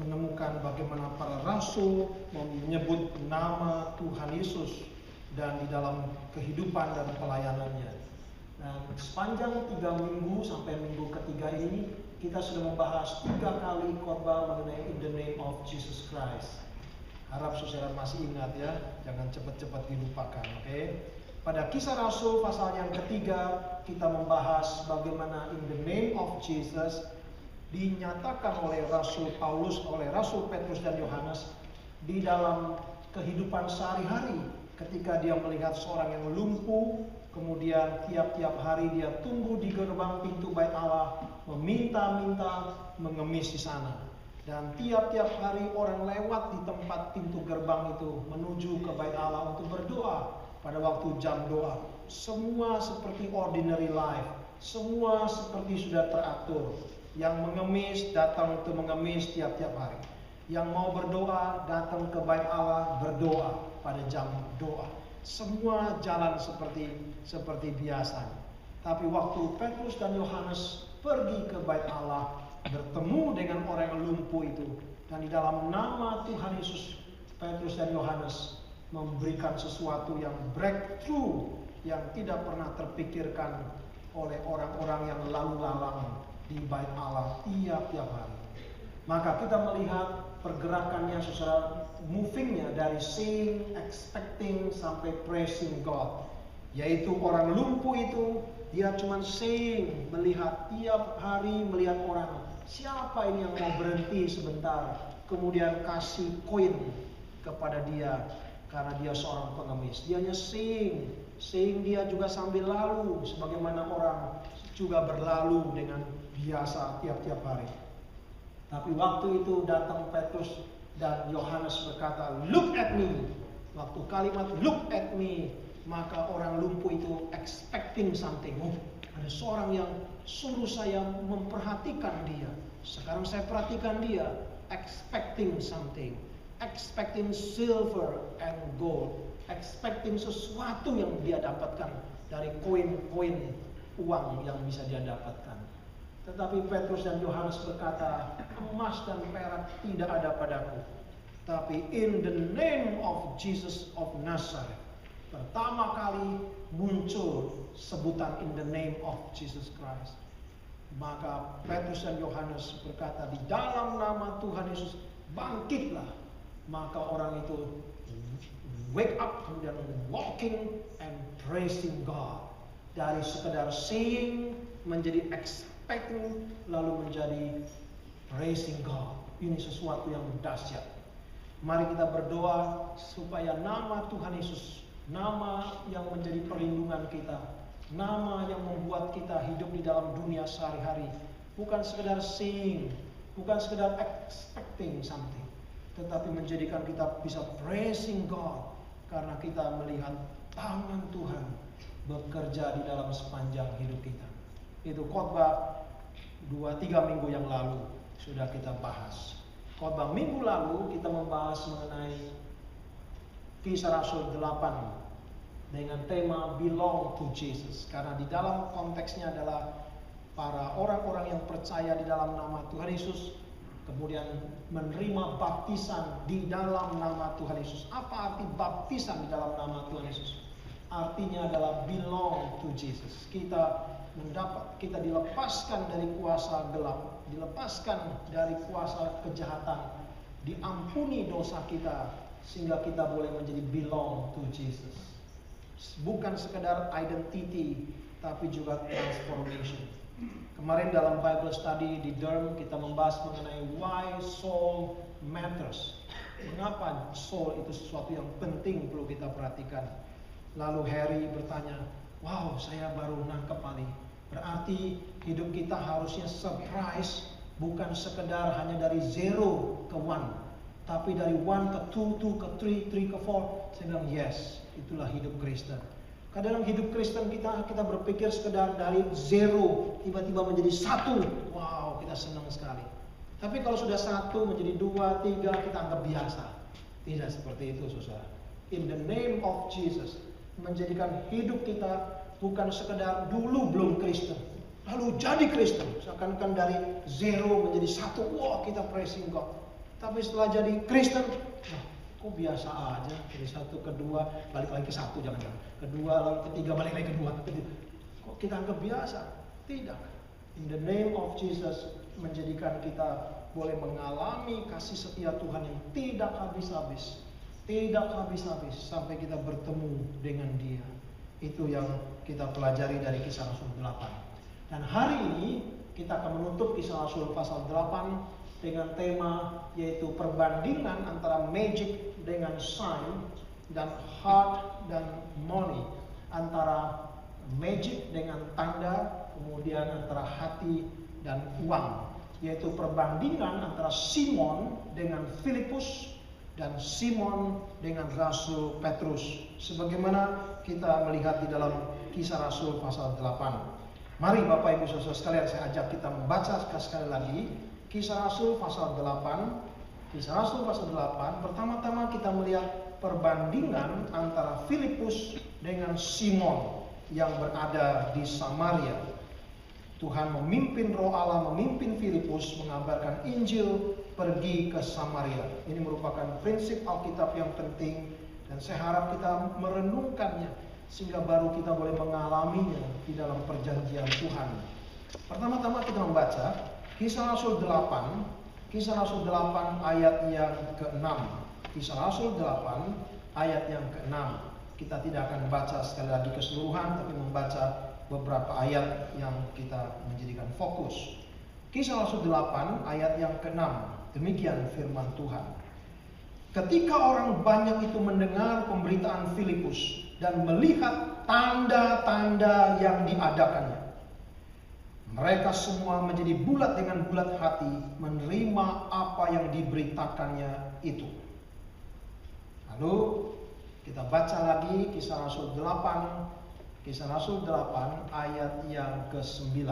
menemukan bagaimana para rasul menyebut nama Tuhan Yesus dan di dalam kehidupan dan pelayanannya. Nah, sepanjang 3 minggu sampai minggu ketiga ini kita sudah membahas 3 kali khotbah mengenai in the name of Jesus Christ. Harap saudara masih ingat ya, jangan cepat-cepat dilupakan, oke? Pada Kisah Rasul pasal yang ketiga kita membahas bagaimana in the name of Jesus dinyatakan oleh Rasul Paulus, oleh Rasul Petrus dan Yohanes di dalam kehidupan sehari-hari ketika dia melihat seorang yang lumpuh, kemudian tiap-tiap hari dia tunggu di gerbang pintu bait Allah, meminta-minta mengemis di sana. Dan tiap-tiap hari orang lewat di tempat pintu gerbang itu menuju ke bait Allah untuk berdoa pada waktu jam doa. Semua seperti ordinary life, semua seperti sudah teratur. Yang mengemis datang untuk mengemis tiap-tiap hari. Yang mau berdoa datang ke bait Allah berdoa pada jam doa. Semua jalan seperti biasa. Tapi waktu Petrus dan Yohanes pergi ke bait Allah, bertemu dengan orang yang lumpuh itu, dan di dalam nama Tuhan Yesus, Petrus dan Yohanes memberikan sesuatu yang breakthrough yang tidak pernah terpikirkan oleh orang-orang yang lalu lalang di bait Allah tiap-tiap hari. Maka kita melihat pergerakannya, saudara, movingnya dari saying, expecting sampai praising God. Yaitu orang lumpuh itu dia cuma saying, melihat tiap hari, melihat orang, siapa ini yang mau berhenti sebentar, kemudian kasih koin kepada dia karena dia seorang pengemis. Dia hanya saying dia juga sambil lalu sebagaimana orang juga berlalu dengan biasa tiap-tiap hari. Tapi waktu itu datang Petrus dan Yohanes berkata, "Look at me." Waktu kalimat "look at me", maka orang lumpuh itu expecting something. Oh, ada seorang yang suruh saya memperhatikan dia. Sekarang saya perhatikan dia, expecting something, expecting silver and gold, expecting sesuatu yang dia dapatkan dari koin-koin uang yang bisa dia dapatkan. Tetapi Petrus dan Yohanes berkata, emas dan perak tidak ada padaku, tapi in the name of Jesus of Nazareth. Pertama kali muncul sebutan in the name of Jesus Christ. Maka Petrus dan Yohanes berkata, di dalam nama Tuhan Yesus bangkitlah. Maka orang itu wake up, kemudian walking and praising God. Dari sekedar saying menjadi expecting, lalu menjadi praising God. Ini sesuatu yang dahsyat. Mari kita berdoa supaya nama Tuhan Yesus, nama yang menjadi perlindungan kita, nama yang membuat kita hidup di dalam dunia sehari-hari, bukan sekedar saying, bukan sekedar expecting something, tetapi menjadikan kita bisa praising God karena kita melihat tangan Tuhan bekerja di dalam sepanjang hidup kita. Itu khotbah 2-3 minggu yang lalu sudah kita bahas. Khotbah minggu lalu kita membahas mengenai Kisah Rasul 8 dengan tema belong to Jesus. Karena di dalam konteksnya adalah para orang-orang yang percaya di dalam nama Tuhan Yesus, kemudian menerima baptisan di dalam nama Tuhan Yesus. Apa arti baptisan di dalam nama Tuhan Yesus? Artinya adalah belong to Jesus. Kita dilepaskan dari kuasa gelap, dilepaskan dari kuasa kejahatan, diampuni dosa kita sehingga kita boleh menjadi belong to Jesus. Bukan sekedar identity, tapi juga transformation. Kemarin dalam Bible study di Durham kita membahas mengenai why soul matters. Mengapa soul itu sesuatu yang penting perlu kita perhatikan. Lalu Harry bertanya, wow, saya baru nangkep kali. Berarti hidup kita harusnya surprise, bukan sekedar hanya dari 0 ke 1, tapi dari 1 ke 2, 2 ke 3, 3 ke 4. Saya bilang yes, itulah hidup Kristen. Kadang hidup Kristen kita berpikir sekedar dari 0 tiba-tiba menjadi 1. Wow, kita senang sekali. Tapi kalau sudah 1 menjadi 2, 3, kita anggap biasa. Tidak seperti itu, saudara. In the name of Jesus, menjadikan hidup kita bukan sekedar dulu belum Kristen, lalu jadi Kristen, seakan-akan dari 0 menjadi 1. Wah, kita praising God. Tapi setelah jadi Kristen, kok biasa aja. Dari satu ke dua, balik lagi ke satu, jangan-jangan. Kedua, lalu ketiga, balik lagi ke dua. Kok kita anggap biasa? Tidak. In the name of Jesus, menjadikan kita boleh mengalami kasih setia Tuhan yang tidak habis-habis. Tidak habis-habis sampai kita bertemu dengan Dia. Itu yang kita pelajari dari Kisah Rasul 8. Dan hari ini kita akan menutup Kisah Rasul pasal 8 dengan tema yaitu perbandingan antara magic dengan sign dan heart dan money, antara magic dengan tanda, kemudian antara hati dan uang, yaitu perbandingan antara Simon dengan Filipus dan Simon dengan Rasul Petrus, sebagaimana kita melihat di dalam Kisah Rasul pasal 8. Mari Bapak Ibu Saudara sekalian, saya ajak kita membaca sekali lagi Kisah Rasul pasal 8. Kisah Rasul pasal 8, pertama-tama kita melihat perbandingan antara Filipus dengan Simon yang berada di Samaria. Tuhan memimpin, Roh Allah memimpin Filipus mengabarkan Injil pergi ke Samaria. Ini merupakan prinsip Alkitab yang penting dan saya harap kita merenungkannya sehingga baru kita boleh mengalaminya di dalam perjanjian Tuhan. Pertama-tama kita membaca Kisah Rasul 8, Kisah Rasul 8 ayat yang ke-6. Kisah Rasul 8 ayat yang ke-6. Kita tidak akan baca sekali lagi keseluruhan, tapi membaca beberapa ayat yang kita menjadikan fokus. Kisah Rasul 8 ayat yang ke-6. Demikian firman Tuhan. Ketika orang banyak itu mendengar pemberitaan Filipus dan melihat tanda-tanda yang diadakannya, mereka semua menjadi bulat dengan bulat hati menerima apa yang diberitakannya itu. Lalu kita baca lagi Kisah Rasul 8, Kisah Rasul 8 ayat yang ke-9.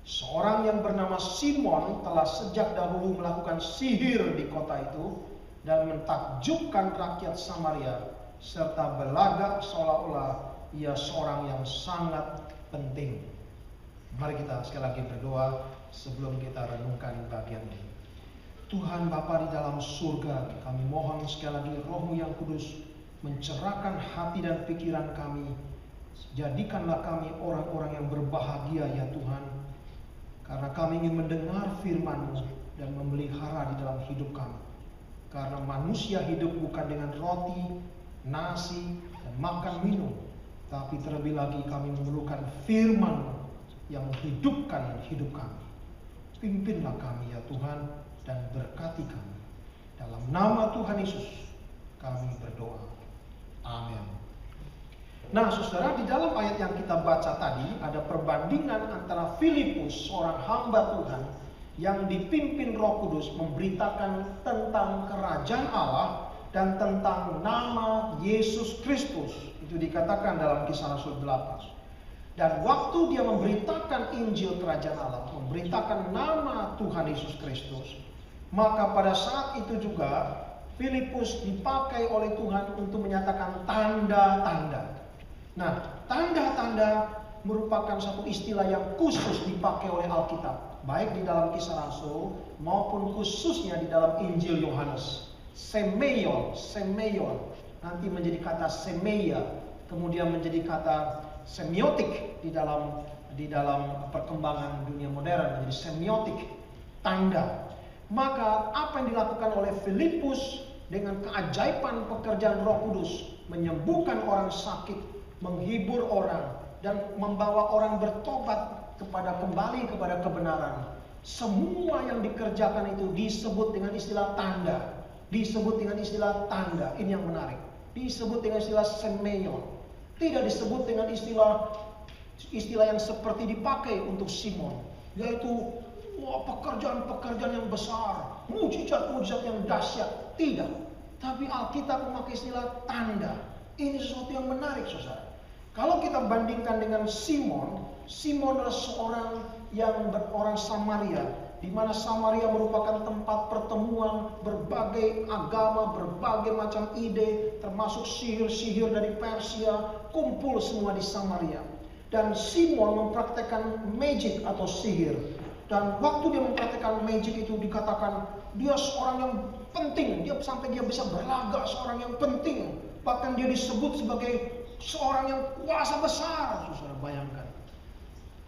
Seorang yang bernama Simon telah sejak dahulu melakukan sihir di kota itu dan mentakjubkan rakyat Samaria serta berlagak seolah-olah ia seorang yang sangat penting. Mari kita sekali lagi berdoa sebelum kita renungkan bagian ini. Tuhan Bapa di dalam surga, kami mohon sekali lagi Roh-Mu yang kudus mencerahkan hati dan pikiran kami. Jadikanlah kami orang-orang yang berbahagia ya Tuhan, karena kami ingin mendengar firman-Mu dan memelihara di dalam hidup kami. Karena manusia hidup bukan dengan roti, nasi, dan makan minum, tapi terlebih lagi kami memerlukan firman-Mu yang menghidupkan hidup kami. Pimpinlah kami ya Tuhan dan berkati kami. Dalam nama Tuhan Yesus kami berdoa. Amin. Nah saudara, di dalam ayat yang kita baca tadi ada perbandingan antara Filipus, seorang hamba Tuhan yang dipimpin Roh Kudus memberitakan tentang kerajaan Allah dan tentang nama Yesus Kristus. Itu dikatakan dalam Kisah Rasul 8. Dan waktu dia memberitakan Injil Kerajaan Allah, memberitakan nama Tuhan Yesus Kristus, maka pada saat itu juga Filipus dipakai oleh Tuhan untuk menyatakan tanda-tanda. Nah, tanda-tanda merupakan satu istilah yang khusus dipakai oleh Alkitab, baik di dalam Kisah Rasul maupun khususnya di dalam Injil Yohanes. Semeion, nanti menjadi kata semeia, kemudian menjadi kata semiotik di dalam perkembangan dunia modern, menjadi semiotik, tanda. Maka apa yang dilakukan oleh Filipus dengan keajaiban pekerjaan Roh Kudus, menyembuhkan orang sakit, menghibur orang, dan membawa orang bertobat kembali kepada kebenaran. Semua yang dikerjakan itu disebut dengan istilah tanda. Disebut dengan istilah tanda. Ini yang menarik. Disebut dengan istilah semeion. Tidak disebut dengan istilah yang seperti dipakai untuk Simon, yaitu pekerjaan-pekerjaan yang besar, mujizat-mujizat yang dahsyat. Tidak. Tapi Alkitab memakai istilah tanda. Ini sesuatu yang menarik, saudara. Kalau kita bandingkan dengan Simon adalah seorang yang orang Samaria, di mana Samaria merupakan tempat pertemuan berbagai agama, berbagai macam ide, termasuk sihir-sihir dari Persia, kumpul semua di Samaria. Dan Simon mempraktekkan magic atau sihir. Dan waktu dia mempraktikkan magic itu dikatakan dia seorang yang penting. Sampai dia bisa berlagak seorang yang penting. Bahkan dia disebut sebagai seorang yang kuasa besar. Saudara bayangkan.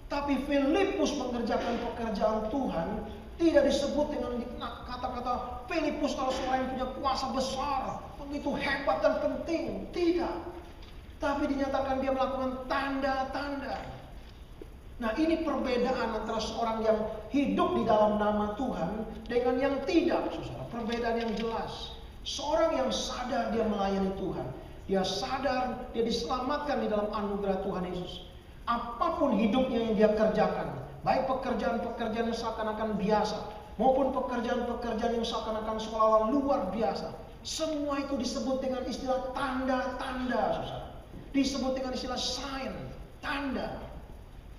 Tapi Filipus mengerjakan pekerjaan Tuhan tidak disebut dengan kata-kata Filipus kalau seorang yang punya kuasa besar, begitu hebat dan penting. Tidak. Tapi dinyatakan dia melakukan tanda-tanda. Nah, ini perbedaan antara seorang yang hidup di dalam nama Tuhan dengan yang tidak, saudara. Perbedaan yang jelas. Seorang yang sadar dia melayani Tuhan, dia sadar dia diselamatkan di dalam anugerah Tuhan Yesus. Apapun hidupnya yang dia kerjakan, baik pekerjaan-pekerjaan yang seakan-akan biasa, maupun pekerjaan-pekerjaan yang seakan-akan seolah-olah luar biasa, semua itu disebut dengan istilah tanda-tanda, saudara. Disebut dengan istilah sign, tanda.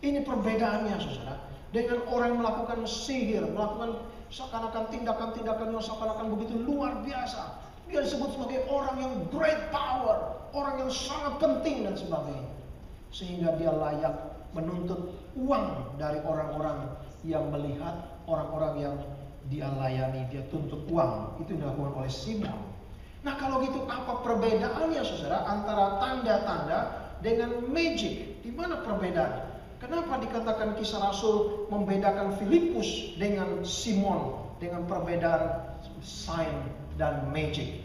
Ini perbedaannya, saudara. Dengan orang yang melakukan sihir, melakukan seakan-akan tindakan-tindakan yang seakan-akan begitu luar biasa. Dia disebut sebagai orang yang great power, orang yang sangat penting dan sebagainya. Sehingga dia layak menuntut uang dari orang-orang yang melihat, orang-orang yang dia layani, dia tuntut uang. Itu yang dilakukan oleh Simon. Nah, kalau gitu apa perbedaannya, saudara, antara tanda-tanda dengan magic? Di mana perbedaan? Kenapa dikatakan Kisah Rasul membedakan Filipus dengan Simon dengan perbedaan sign dan magic?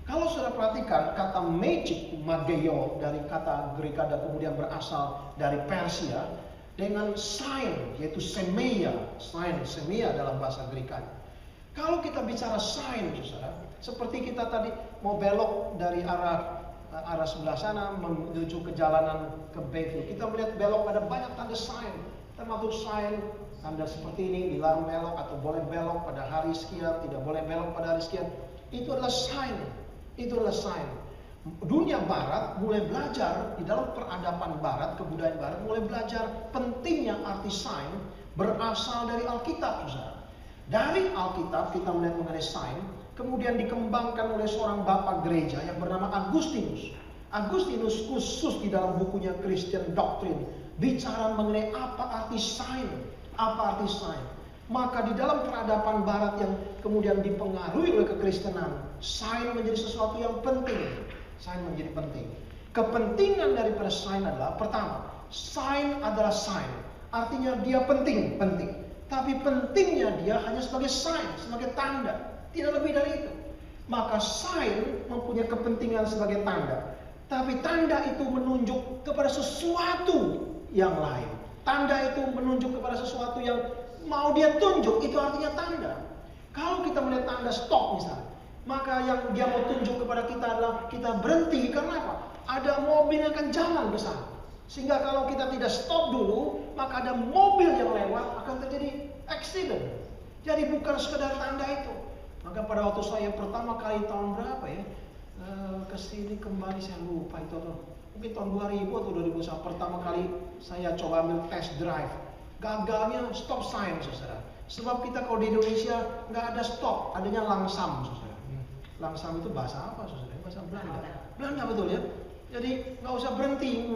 Kalau sudah perhatikan kata magic, mageo, dari kata Gerikada kemudian berasal dari Persia, dengan sign yaitu semeia, sign semeia dalam bahasa Gerikada. Kalau kita bicara sign, saudara, seperti kita tadi mau belok dari arah sebelah sana menuju ke jalanan ke Bayview, kita melihat belok ada banyak tanda sign, termasuk sign tanda seperti ini, dilarang belok atau boleh belok pada hari sekian, tidak boleh belok pada hari sekian. Itu adalah sign. Itu adalah sign. Dunia barat mulai belajar, di dalam peradaban barat, kebudayaan barat mulai belajar pentingnya arti sign berasal dari Alkitab, saudara. Dari Alkitab kita melihat mengenai sign, kemudian dikembangkan oleh seorang bapak gereja yang bernama Agustinus. Agustinus khusus di dalam bukunya Christian Doctrine bicara mengenai apa arti sign, apa arti sign. Maka di dalam peradaban barat yang kemudian dipengaruhi oleh kekristenan, sign menjadi sesuatu yang penting. Sign menjadi penting. Kepentingan daripada sign adalah, pertama, sign adalah sign. Artinya dia penting. Tapi pentingnya dia hanya sebagai sign, sebagai tanda. Tidak lebih dari itu. Maka sign mempunyai kepentingan sebagai tanda. Tapi tanda itu menunjuk kepada sesuatu yang lain. Tanda itu menunjuk kepada sesuatu yang mau dia tunjuk, itu artinya tanda. Kalau kita melihat tanda stop misalnya, maka yang dia mau tunjuk kepada kita adalah kita berhenti. Karena apa? Ada mobil yang akan jalan ke sana. Sehingga kalau kita tidak stop dulu, maka ada mobil yang lewat, akan terjadi accident. Jadi bukan sekedar tanda itu. Maka pada waktu saya pertama kali tahun berapa ya, kesini kembali, saya lupa itu mungkin tahun 2000 atau 2001, pertama kali saya coba ambil test drive. Gagalnya stop sign, saudara. Sebab kita kalau di Indonesia nggak ada stop, adanya langsam, saudara. Langsam itu bahasa apa, saudara? Bahasa Belanda. Belanda betul ya. Jadi nggak usah berhenti,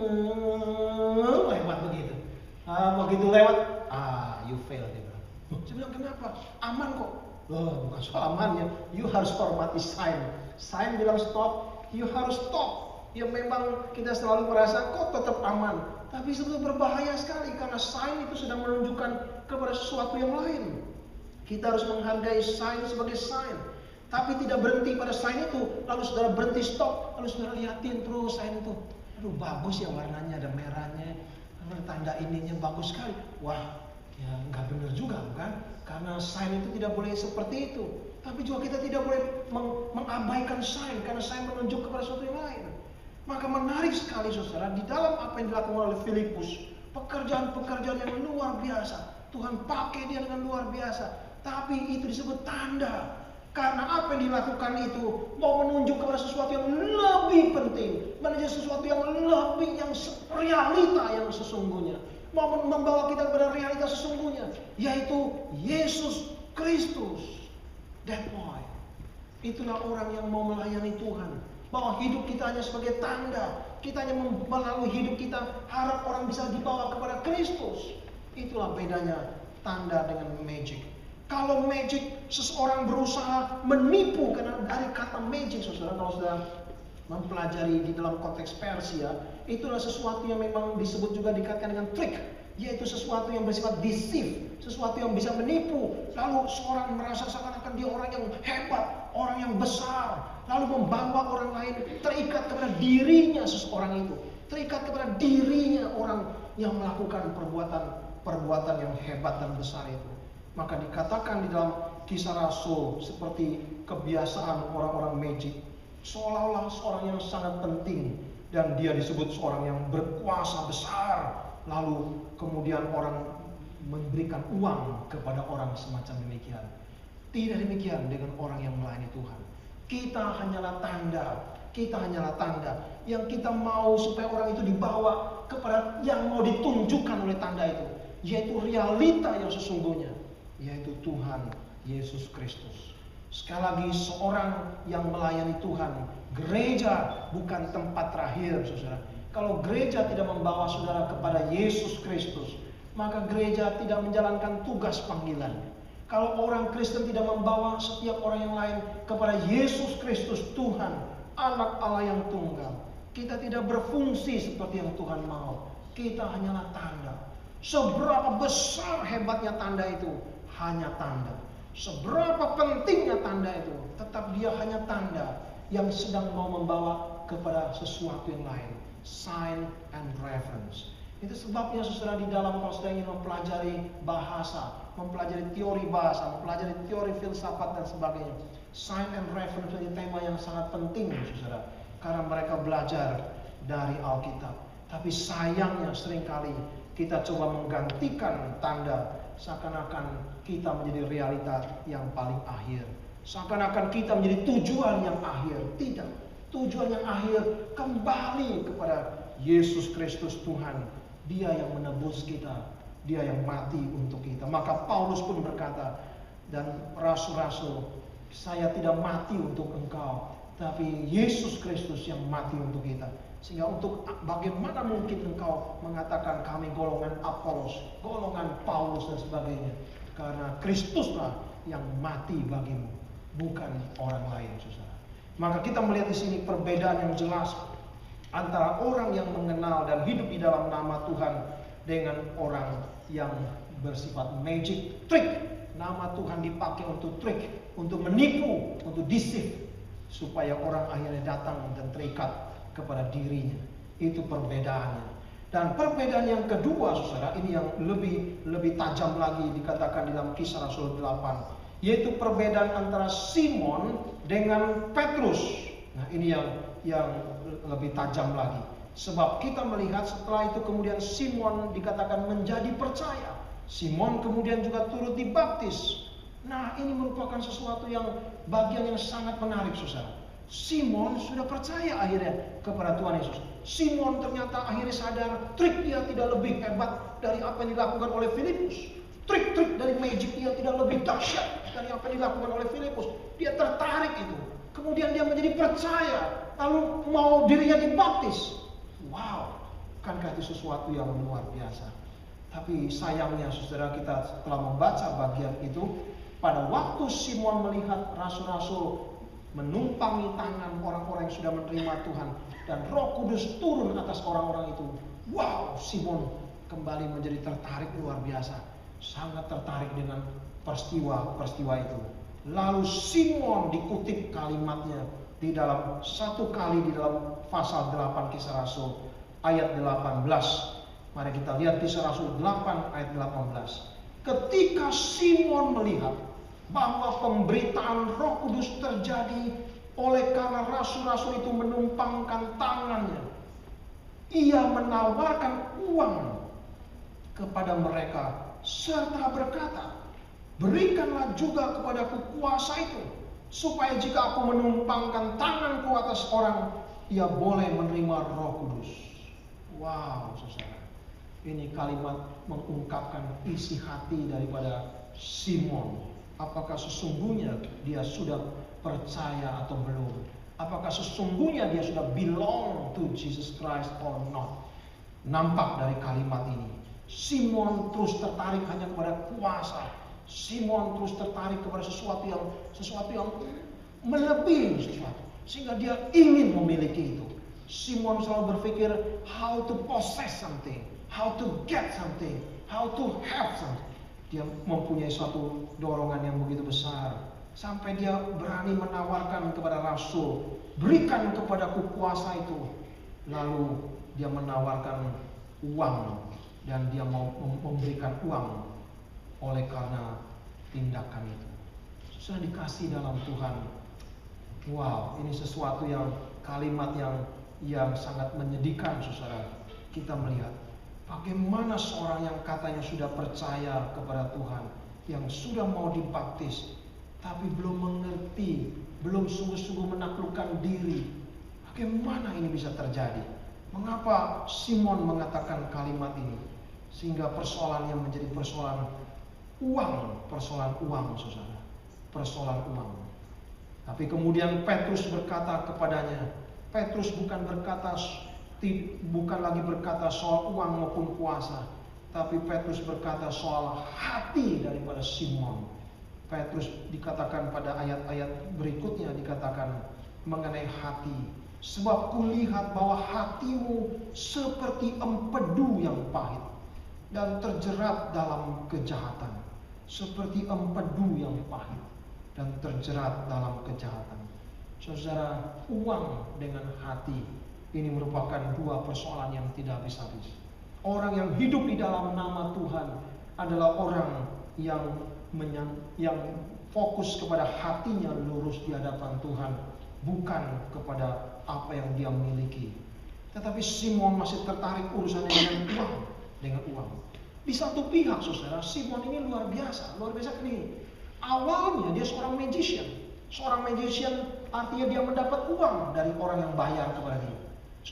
lewat begitu. Begitu lewat, you fail, dia bilang. Saya bilang kenapa? Aman kok. Bukan soal amannya. You harus hormati sign. Sign bilang stop, you harus stop. Ya memang kita selalu merasa kok tetap aman. Tapi itu berbahaya sekali karena sign itu sedang menunjukkan kepada sesuatu yang lain. Kita harus menghargai sign sebagai sign. Tapi tidak berhenti pada sign itu. Lalu saudara berhenti stop. Lalu saudara liatin terus sign itu. Aduh bagus ya warnanya, ada merahnya. Tanda ininya bagus sekali. Wah ya nggak benar juga bukan? Karena sign itu tidak boleh seperti itu. Tapi juga kita tidak boleh mengabaikan sign. Karena sign menunjuk kepada sesuatu yang lain. Maka menarik sekali saudara, di dalam apa yang dilakukan oleh Filipus, pekerjaan-pekerjaan yang luar biasa. Tuhan pakai dia dengan luar biasa. Tapi itu disebut tanda. Karena apa yang dilakukan itu mau menunjuk kepada sesuatu yang lebih penting. Menjadi sesuatu yang lebih, yang realita yang sesungguhnya. Mau membawa kita kepada realita sesungguhnya. Yaitu Yesus Kristus. That boy. Itulah orang yang mau melayani Tuhan. Bahwa hidup kita hanya sebagai tanda. Kita hanya melalui hidup kita harap orang bisa dibawa kepada Kristus. Itulah bedanya tanda dengan magic. Kalau magic, seseorang berusaha menipu, karena dari kata magic, saudara, kalau sudah mempelajari di dalam konteks Persia, itulah sesuatu yang memang disebut juga dikaitkan dengan trik, yaitu sesuatu yang bersifat deceive, sesuatu yang bisa menipu. Lalu seorang merasa seakan-akan dia orang yang hebat, orang yang besar, lalu membawa orang lain terikat kepada dirinya seseorang itu, terikat kepada dirinya orang yang melakukan perbuatan yang hebat dan besar itu. Maka dikatakan di dalam Kisah Rasul seperti kebiasaan orang-orang magic, seolah-olah seorang yang sangat penting dan dia disebut seorang yang berkuasa besar, lalu kemudian orang memberikan uang kepada orang semacam demikian. Tidak demikian dengan orang yang melayani Tuhan. Kita hanyalah tanda yang kita mau supaya orang itu dibawa kepada yang mau ditunjukkan oleh tanda itu, yaitu realita yang sesungguhnya, yaitu Tuhan Yesus Kristus. Sekali lagi, seorang yang melayani Tuhan, gereja bukan tempat terakhir, saudara. Kalau gereja tidak membawa saudara kepada Yesus Kristus, maka gereja tidak menjalankan tugas panggilan. Kalau orang Kristen tidak membawa setiap orang yang lain kepada Yesus Kristus, Tuhan, Anak Allah yang tunggal, kita tidak berfungsi seperti yang Tuhan mau. Kita hanyalah tanda. Seberapa besar hebatnya tanda itu, hanya tanda. Seberapa pentingnya tanda itu, tetap dia hanya tanda yang sedang mau membawa kepada sesuatu yang lain. Sign and reference. Itu sebabnya saudara, di dalam kalau saudara ingin mempelajari bahasa, mempelajari teori bahasa, mempelajari teori filsafat dan sebagainya, sign and reference menjadi tema yang sangat penting, saudara, karena mereka belajar dari Alkitab. Tapi sayangnya seringkali kita coba menggantikan tanda, seakan-akan kita menjadi realita yang paling akhir, seakan-akan kita menjadi tujuan yang akhir. Tidak, tujuan yang akhir kembali kepada Yesus Kristus Tuhan. Dia yang menebus kita, dia yang mati untuk kita. Maka Paulus pun berkata, dan rasul-rasul, saya tidak mati untuk engkau, tapi Yesus Kristus yang mati untuk kita. Sehingga untuk bagaimana mungkin engkau mengatakan kami golongan Apolos, golongan Paulus dan sebagainya, karena Kristuslah yang mati bagimu, bukan orang lain, saudara. Maka kita melihat di sini perbedaan yang jelas antara orang yang mengenal dan hidup di dalam nama Tuhan dengan orang yang bersifat magic, trik. Nama Tuhan dipakai untuk trik, untuk menipu, untuk deceive, supaya orang akhirnya datang dan terikat kepada dirinya. Itu perbedaannya. Dan perbedaan yang kedua, saudara, ini yang lebih tajam lagi dikatakan di dalam Kisah Rasul 8, yaitu perbedaan antara Simon dengan Petrus. Nah, ini yang lebih tajam lagi. Sebab kita melihat setelah itu kemudian Simon dikatakan menjadi percaya. Simon kemudian juga turut dibaptis. Nah, ini merupakan sesuatu yang bagian yang sangat menarik, saudara. Simon sudah percaya akhirnya kepada Tuhan Yesus. Simon ternyata akhirnya sadar trik dia tidak lebih hebat dari apa yang dilakukan oleh Filipus. Trik-trik dari magic dia tidak lebih dahsyat dari apa yang dilakukan oleh Filipus. Dia tertarik itu. Kemudian dia menjadi percaya, lalu mau dirinya dibaptis. Wow, bukankah itu sesuatu yang luar biasa? Tapi sayangnya saudara, kita setelah membaca bagian itu, pada waktu Simon melihat rasul-rasul menumpangi tangan orang-orang yang sudah menerima Tuhan dan Roh Kudus turun atas orang-orang itu, wow, Simon kembali menjadi tertarik luar biasa, sangat tertarik dengan peristiwa itu. Lalu Simon dikutip kalimatnya di dalam satu kali di dalam pasal 8 Kisah Rasul ayat 18. Mari kita lihat Kisah Rasul 8 ayat 18. Ketika Simon melihat bahwa pemberitaan Roh Kudus terjadi oleh karena rasul-rasul itu menumpangkan tangannya, ia menawarkan uang kepada mereka serta berkata, berikanlah juga kepadaku kuasa itu, supaya jika aku menumpangkan tanganku atas orang, ia boleh menerima Roh Kudus. Wow, saudara, ini kalimat mengungkapkan isi hati daripada Simon. Apakah sesungguhnya dia sudah percaya atau belum? Apakah sesungguhnya dia sudah belong to Jesus Christ or not? Nampak dari kalimat ini. Simon terus tertarik hanya kepada kuasa. Simon terus tertarik kepada sesuatu yang melebihi sesuatu, sehingga dia ingin memiliki itu. Simon selalu berpikir how to possess something, how to get something, how to have something. Dia mempunyai suatu dorongan yang begitu besar sampai dia berani menawarkan kepada rasul, berikan kepadaku kuasa itu. Lalu dia menawarkan uang dan dia mau memberikan uang oleh karena tindakan itu. Sudah dikasih dalam Tuhan. Wow, ini sesuatu yang kalimat yang sangat menyedihkan, saudara. Kita melihat bagaimana seorang yang katanya sudah percaya kepada Tuhan, yang sudah mau dibaptis, tapi belum mengerti, belum sungguh-sungguh menaklukkan diri. Bagaimana ini bisa terjadi? Mengapa Simon mengatakan kalimat ini? Sehingga persoalannya menjadi persoalan uang, saudara. Persoalan uang. Tapi kemudian Petrus berkata kepadanya, Petrus bukan lagi berkata soal uang maupun kuasa, tapi Petrus berkata soal hati daripada Simon. Petrus dikatakan pada ayat-ayat berikutnya, dikatakan mengenai hati. Sebab kulihat bahwa hatimu seperti empedu yang pahit dan terjerat dalam kejahatan. Seperti empedu yang pahit dan terjerat dalam kejahatan. Saudara, uang dengan hati ini merupakan dua persoalan yang tidak habis-habis. Orang yang hidup di dalam nama Tuhan adalah orang yang fokus kepada hatinya lurus di hadapan Tuhan, bukan kepada apa yang dia miliki. Tetapi Simon masih tertarik urusannya dengan uang. Di satu pihak, saudara, Simon ini luar biasa ini. Awalnya dia seorang magician. Seorang magician artinya dia mendapat uang dari orang yang bayar kepada dia.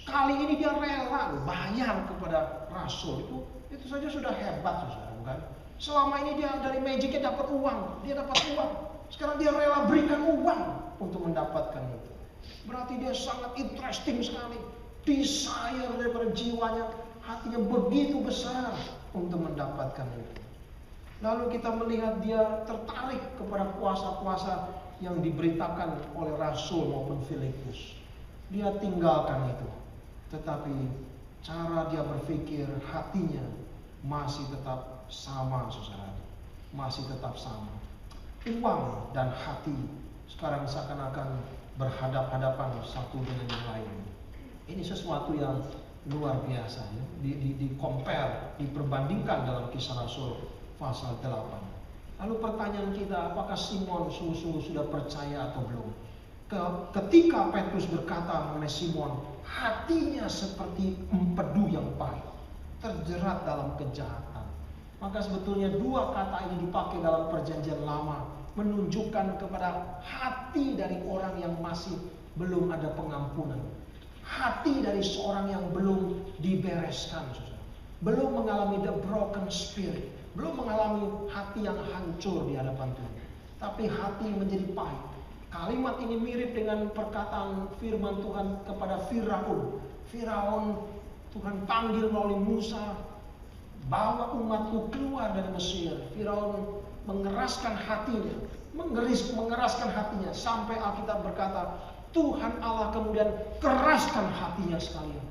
Kali ini dia rela bayar kepada rasul. Itu saja sudah hebat, saudara, bukan? Selama ini dia dari magicnya dapat uang, dia dapat uang. Sekarang dia rela berikan uang untuk mendapatkan itu. Berarti dia sangat interesting sekali. Desire daripada jiwanya, hatinya begitu besar untuk mendapatkan itu. Lalu kita melihat dia tertarik kepada kuasa-kuasa yang diberitakan oleh rasul maupun Filipus. Dia tinggalkan itu. Tetapi cara dia berpikir, hatinya masih tetap sama, saudara. Masih tetap sama. Uang dan hati sekarang seakan-akan berhadap-hadapan satu dengan yang lain. Ini sesuatu yang luar biasa, ya. Di-compare, diperbandingkan dalam Kisah Rasul pasal 8. Lalu pertanyaan kita, apakah Simon sungguh-sungguh sudah percaya atau belum? Ketika Petrus berkata mengenai Simon, hatinya seperti empedu yang pahit, terjerat dalam kejahatan. Maka sebetulnya dua kata ini dipakai dalam Perjanjian Lama, menunjukkan kepada hati dari orang yang masih belum ada pengampunan. Hati dari seorang yang belum dibereskan, saudara. Belum mengalami the broken spirit. Belum mengalami hati yang hancur di hadapan Tuhan. Tapi hati menjadi pahit. Kalimat ini mirip dengan perkataan firman Tuhan kepada Firaun. Firaun, Tuhan panggil melalui Musa, bawa umatku keluar dari Mesir. Firaun mengeraskan hatinya, mengeraskan hatinya, sampai Alkitab berkata, Tuhan Allah kemudian keraskan hatinya sekalian.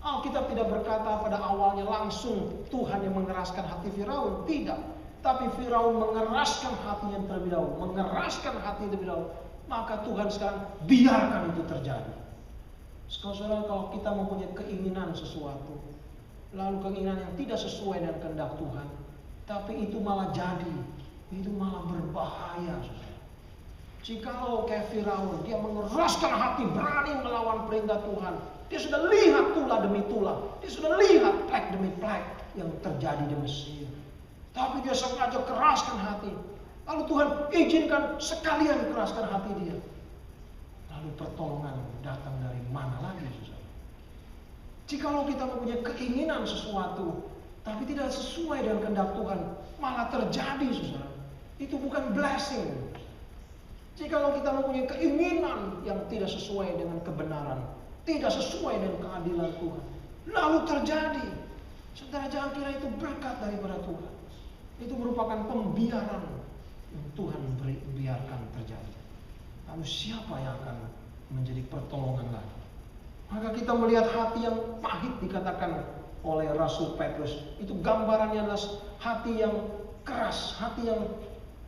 Alkitab tidak berkata pada awalnya langsung Tuhan yang mengeraskan hati Firaun, tidak. Tapi Firaun mengeraskan hatinya terlebih dahulu, maka Tuhan sekarang biarkan itu terjadi. Saudara, kalau kita mempunyai keinginan sesuatu, lalu keinginan yang tidak sesuai dengan kehendak Tuhan, tapi itu malah jadi, itu malah berbahaya, saudara. Jikalau kayak Firaun, dia mengeraskan hati, berani melawan perintah Tuhan. Dia sudah lihat tulah demi tulah. Dia sudah lihat plek demi plek yang terjadi di Mesir. Tapi dia sengaja keraskan hati. Lalu Tuhan izinkan sekalian keraskan hati dia. Lalu pertolongan datang dari mana lagi, saudara? Jikalau kita mempunyai keinginan sesuatu, tapi tidak sesuai dengan kehendak Tuhan, malah terjadi, saudara. Itu bukan blessing. Jikalau kita mempunyai keinginan yang tidak sesuai dengan kebenaran, tidak sesuai dengan keadilan Tuhan, lalu terjadi, Saudara, jangan kira itu berkat daripada Tuhan. Itu merupakan pembiaran yang Tuhan biarkan terjadi. Lalu siapa yang akan menjadi pertolongan lagi? Maka kita melihat hati yang pahit dikatakan oleh Rasul Petrus. Itu gambarannya adalah hati yang keras, hati yang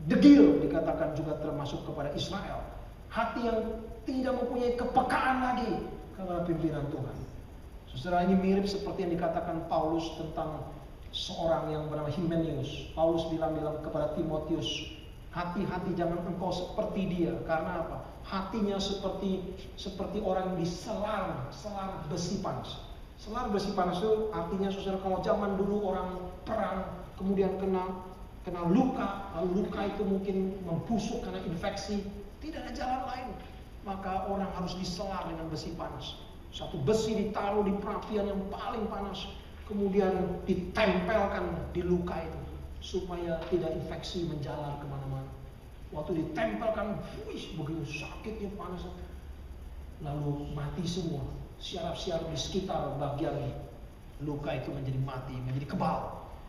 degil dikatakan juga termasuk kepada Israel. Hati yang tidak mempunyai kepekaan lagi kepada pimpinan Tuhan. Saudara, ini mirip seperti yang dikatakan Paulus tentang seorang yang bernama Himenius. Paulus bilang kepada Timotius, hati-hati jangan engkau seperti dia. Karena apa? Hatinya seperti orang yang diselar besi panas. Selar besi panas itu artinya, saudara, kalau zaman dulu orang perang kemudian kena luka, lalu luka itu mungkin membusuk karena infeksi, tidak ada jalan lain, maka orang harus diselar dengan besi panas. Satu besi ditaruh di perapian yang paling panas, kemudian ditempelkan di luka itu supaya tidak infeksi menjalar kemana-mana. Waktu ditempelkan, begitu sakitnya, panas, lalu mati semua. Syaraf-syaraf di sekitar bagian luka itu menjadi mati, menjadi kebal.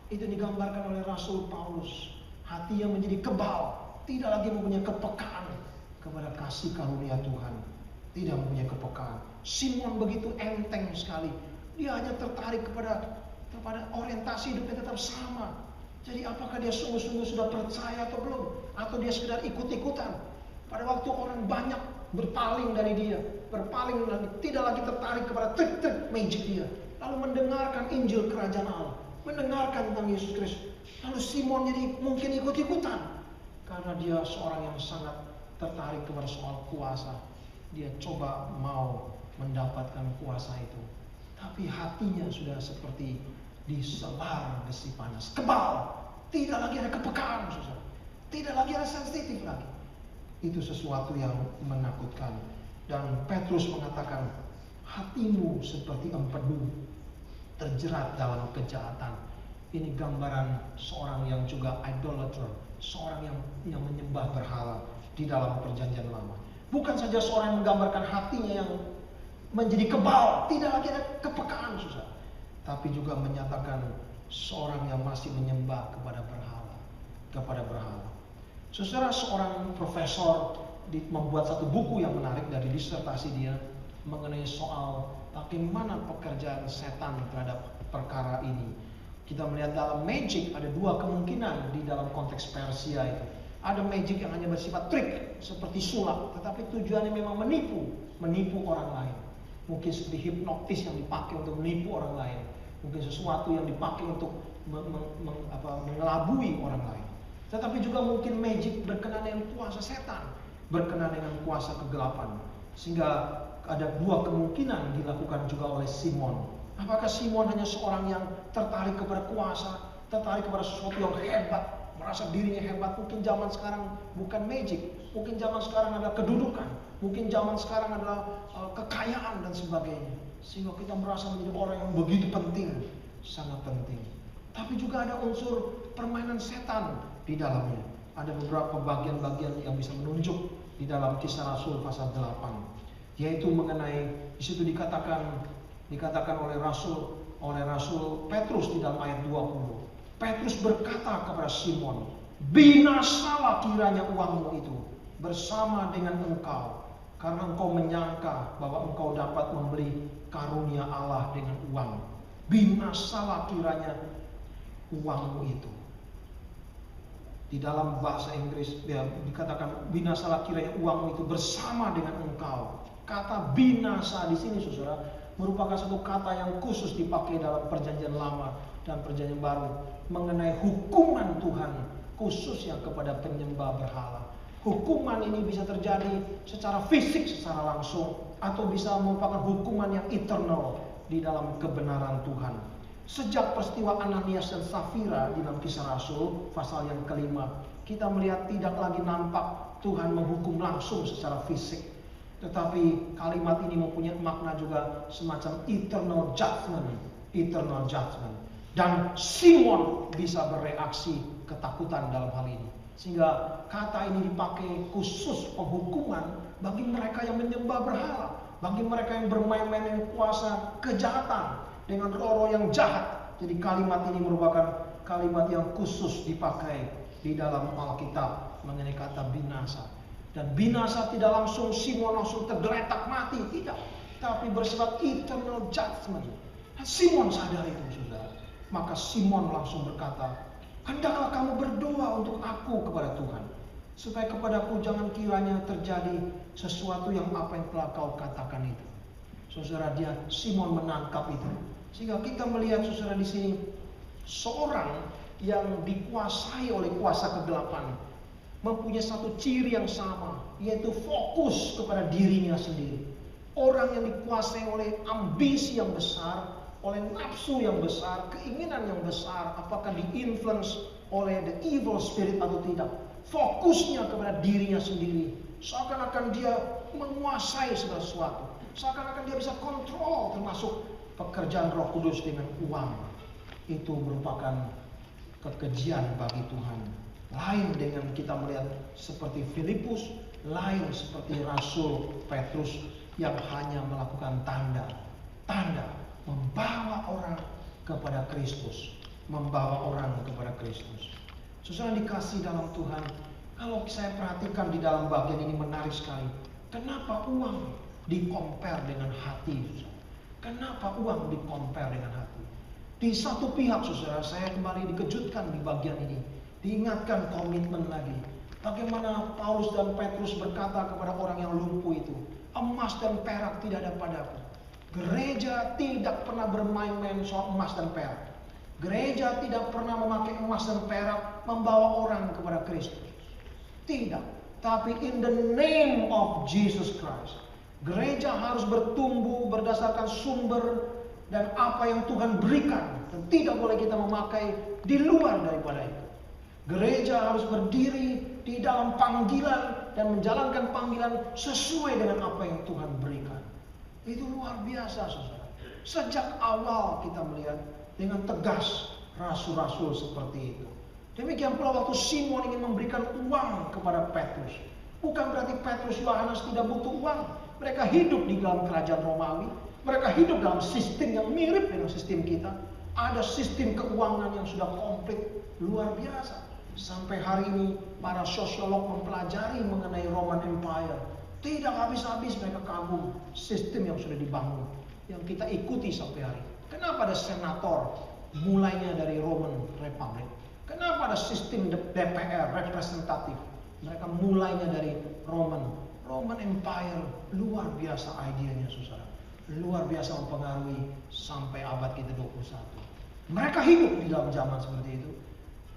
Itu digambarkan oleh Rasul Paulus. Hati yang menjadi kebal, tidak lagi mempunyai kepekaan kepada kasih karunia Tuhan, tidak mempunyai kepekaan. Simon begitu enteng sekali. Dia hanya tertarik kepada orientasi hidupnya tetap sama. Jadi apakah dia sungguh-sungguh sudah percaya atau belum? Atau dia sekedar ikut-ikutan? Pada waktu orang banyak berpaling dari dia, berpaling lagi, tidak lagi tertarik kepada trik-trik magic dia, lalu mendengarkan Injil Kerajaan Allah, mendengarkan tentang Yesus Kristus. Lalu Simon jadi mungkin ikut-ikutan karena dia seorang yang sangat tertarik kepada soal kuasa. Dia coba mau mendapatkan kuasa itu, tapi hatinya sudah seperti diselar besi panas, kebal, tidak lagi ada kepekaan, saudara, tidak lagi ada sensitif lagi. Itu sesuatu yang menakutkan. Dan Petrus mengatakan, hatimu seperti empedu terjerat dalam kejahatan. Ini gambaran seorang yang juga idolater, seorang yang menyembah berhala di dalam perjanjian lama. Bukan saja seorang yang menggambarkan hatinya yang menjadi kebal, tidak lagi ada kepekaan, susah, tapi juga menyatakan seorang yang masih menyembah kepada berhala. Saudara, seorang profesor membuat satu buku yang menarik dari disertasi dia mengenai soal bagaimana pekerjaan setan terhadap perkara ini. Kita melihat dalam magic ada dua kemungkinan di dalam konteks Persia itu. Ada magic yang hanya bersifat trik seperti sulap, tetapi tujuannya memang menipu orang lain. Mungkin seperti hipnotis yang dipakai untuk menipu orang lain. Mungkin sesuatu yang dipakai untuk mengelabui orang lain. Tetapi juga mungkin magic berkenaan dengan kuasa setan, berkenaan dengan kuasa kegelapan. Sehingga ada dua kemungkinan dilakukan juga oleh Simon. Apakah Simon hanya seorang yang tertarik kepada kuasa, tertarik kepada sesuatu yang hebat, merasa dirinya hebat? Mungkin zaman sekarang bukan magic, mungkin zaman sekarang adalah kedudukan, mungkin zaman sekarang adalah kekayaan dan sebagainya. Sehingga kita merasa menjadi orang yang begitu penting, sangat penting. Tapi juga ada unsur permainan setan di dalamnya. Ada beberapa bagian-bagian yang bisa menunjuk di dalam Kisah Rasul pasal 8, yaitu mengenai di situ dikatakan oleh Rasul Petrus di dalam ayat 20. Petrus berkata kepada Simon, binasalah kiranya uangmu itu bersama dengan engkau, karena engkau menyangka bahwa engkau dapat membeli karunia Allah dengan uang. Binasalah kiranya uangmu itu. Di dalam bahasa Inggris dikatakan binasalah kiranya uangmu itu bersama dengan engkau. Kata binasa di sini, saudara, merupakan satu kata yang khusus dipakai dalam perjanjian lama dan perjanjian baru mengenai hukuman Tuhan khususnya kepada penyembah berhala. Hukuman ini bisa terjadi secara fisik, secara langsung, atau bisa merupakan hukuman yang eternal di dalam kebenaran Tuhan. Sejak peristiwa Ananias dan Safira di dalam Kisah Rasul pasal yang kelima, kita melihat tidak lagi nampak Tuhan menghukum langsung secara fisik, tetapi kalimat ini mempunyai makna juga semacam eternal judgment. Dan Simon bisa bereaksi ketakutan dalam hal ini, sehingga kata ini dipakai khusus penghukuman bagi mereka yang menyembah berhala, bagi mereka yang bermain-main dengan kuasa kejahatan, dengan roh-roh yang jahat, Jadi kalimat ini merupakan kalimat yang khusus dipakai di dalam Alkitab mengenai kata binasa. Dan binasa tidak langsung Simon langsung tergeletak mati, tidak. Tapi bersifat eternal judgment. Simon sadar itu, saudara. Maka Simon langsung berkata, hendaklah kamu berdoa untuk aku kepada Tuhan, supaya kepadaku jangan kiranya terjadi sesuatu yang apa yang telah kau katakan itu. Saudara, Simon menangkap itu. Sehingga kita melihat, saudara, di sini seorang yang dikuasai oleh kuasa kegelapan mempunyai satu ciri yang sama, yaitu fokus kepada dirinya sendiri. Orang yang dikuasai oleh ambisi yang besar, oleh nafsu yang besar, keinginan yang besar, apakah di-influence oleh the evil spirit atau tidak, fokusnya kepada dirinya sendiri, seakan-akan dia menguasai segala sesuatu, seakan-akan dia bisa kontrol termasuk pekerjaan Roh Kudus dengan uang. Itu merupakan kekejian bagi Tuhan. Lain dengan kita melihat seperti Filipus, lain seperti Rasul Petrus yang hanya melakukan tanda membawa orang kepada Kristus, membawa orang kepada Kristus. Saudara dikasih dalam Tuhan, kalau saya perhatikan di dalam bagian ini menarik sekali. Kenapa uang di-compare dengan hati, saudara? Kenapa uang di-compare dengan hati? Di satu pihak, saudara, saya kembali dikejutkan di bagian ini. Diingatkan komitmen lagi. Bagaimana Paulus dan Petrus berkata kepada orang yang lumpuh itu, emas dan perak tidak ada padaku. Gereja tidak pernah bermain-main soal emas dan perak. Gereja tidak pernah memakai emas dan perak membawa orang kepada Kristus. Tidak. Tapi in the name of Jesus Christ, gereja harus bertumbuh berdasarkan sumber dan apa yang Tuhan berikan. Dan tidak boleh kita memakai di luar daripada itu. Gereja harus berdiri di dalam panggilan dan menjalankan panggilan sesuai dengan apa yang Tuhan berikan. Itu luar biasa, saudara. Sejak awal kita melihat dengan tegas rasul-rasul seperti itu. Demikian pula waktu Simon ingin memberikan uang kepada Petrus. Bukan berarti Petrus Yohanes tidak butuh uang. Mereka hidup di dalam kerajaan Romawi. Mereka hidup dalam sistem yang mirip dengan sistem kita. Ada sistem keuangan yang sudah komplit, luar biasa. Sampai hari ini para sosiolog mempelajari mengenai Roman Empire. Tidak habis-habis mereka kagum sistem yang sudah dibangun, yang kita ikuti sampai hari. Kenapa ada senator mulainya dari Roman Republic? Kenapa ada sistem DPR representatif? Mereka mulainya dari Roman Empire. Luar biasa idenya, saudara. Luar biasa mempengaruhi sampai abad ke-21. Mereka hidup di dalam zaman seperti itu.